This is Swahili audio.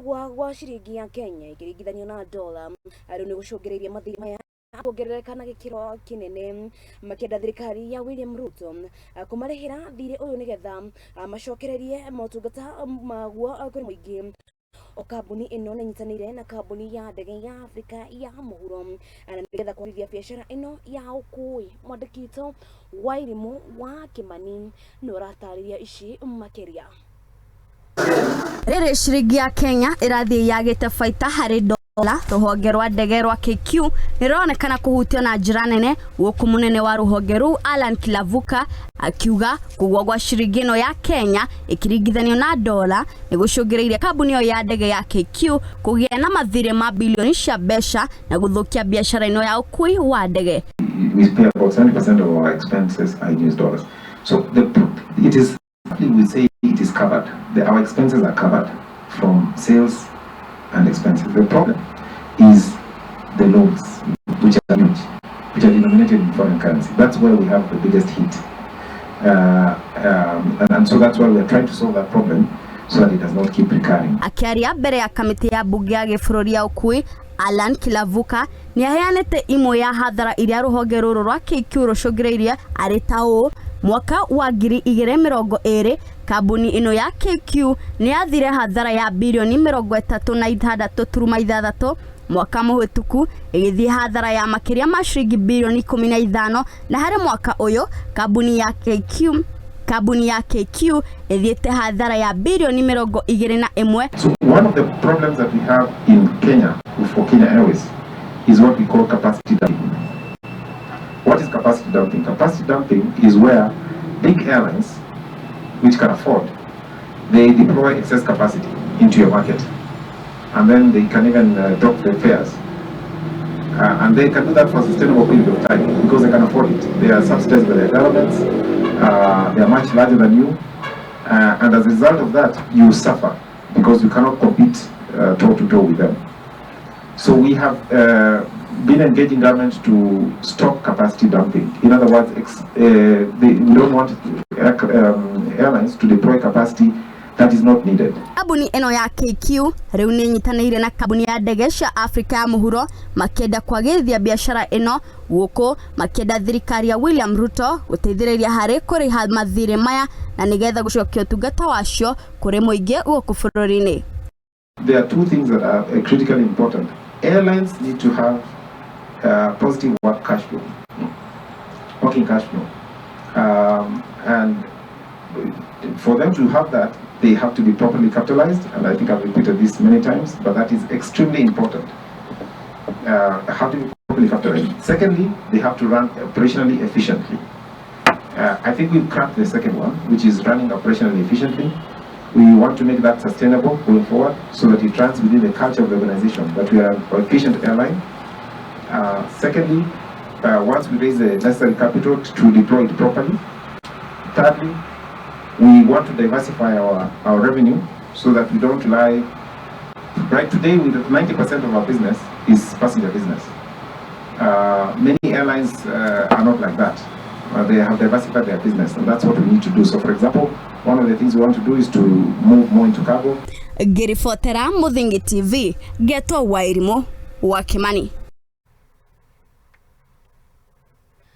Kugwa gwa ciringi ya Kenya ikirigithanio na Dola ari Niguchunguriirie mathiri maya Kuongerereka na Gikiro Kinene makienda thirikari ya William Ruto kumarihira thiri uyu Nigetha Macokererie Motungata Maguo kuri Muingi. Kabuni ino ninyitanire na kabuni ya Ndege ya Afrika ya muhuro na Nigetha kuongererithia biashara ino ya ukui. Mwandikito wa irimu wa Kimani no ratariria ici makeria. Rere ciringi ya Kenya irathie yagite baita hari Dola. Ruhonge rwa ndege rwa KQ nironekana kuhutio na njira nene, guku munene wa ruhonge ru Kilavuka akiuga kugwa gwa ciringi ino ya Kenya ikirigithanio na Dola Niguchunguriirie kabuni yo ya ndege ya KQ kugia na mathire ma bilioni cia mbeca na guthukia biashara ino ya ukui wa ndege. We pay about 70% of our expenses are in US dollars. So it is, we say it is covered. Our expenses are covered from sales and expenses. The problem is the loans, which are huge, which are denominated in foreign currency. That's where we have the biggest hit. And so that's why we're trying to solve that problem so that it does not keep recurring. Akiaria mbere ya kamiti ya bunge ya gĩbũrũri ya ukui, Kilavuka ni aheanite imwe ya hathara iria ruhonge ruru rwa KQ rucunguriirie ari ta ũ. Mwaka wa 2020 kabuni ino ya KQ ni yathire hathara ya bilioni 36.6. Mwaka muhituku igithie hathara ya makiria ma ciringi bilioni 15, na hari mwaka uyu kabuni ya KQ ithiete hathara ya bilioni 21. So one of the problems that we have in Kenya for Kenya Airways is what we call capacity dumping. What is capacity dumping? Capacity dumping is where big airlines, which can afford, they deploy excess capacity into your market, and then they can even drop their fares, and they can do that for a sustainable period of time because they can afford it. They are subsidized by their governments. They are much larger than you, and as a result of that, you suffer because you cannot compete toe to toe with them. So we have been engaging government to stop capacity dumping. In other words, we don't want airlines to deploy capacity that is not needed. Kabuni eno ya KQ riu ni nyitanire na kabuni ya ndege cia Afrika ya muhuro makienda kwagithia biashara eno, guku makienda thirikari ya William Ruto guteithiriria hari kuriha mathire maya na Nigetha gucokia utungata wacio kuri muingi guku bururi-ini. There are two things that are critically important. Airlines need to have positive working cash flow, and for them to have that, they have to be properly capitalized, and I think I've repeated this many times, but that is extremely important. How to be properly capitalized. Secondly, they have to run operationally efficiently. I think we've cracked the second one, which is running operationally efficiently. We want to make that sustainable going forward so that it runs within the culture of the organization, that we are an efficient airline. Secondly, once we raise the necessary capital to deploy it properly. Thirdly, we want to diversify our revenue so that we don't rely. Right today, with 90% of our business is passenger business. Many airlines are not like that. They have diversified their business, and that's what we need to do. So, for example, one of the things we want to do is to move more into cargo. Girifotera Muthingi TV, Geto wa irimu wa Kimani.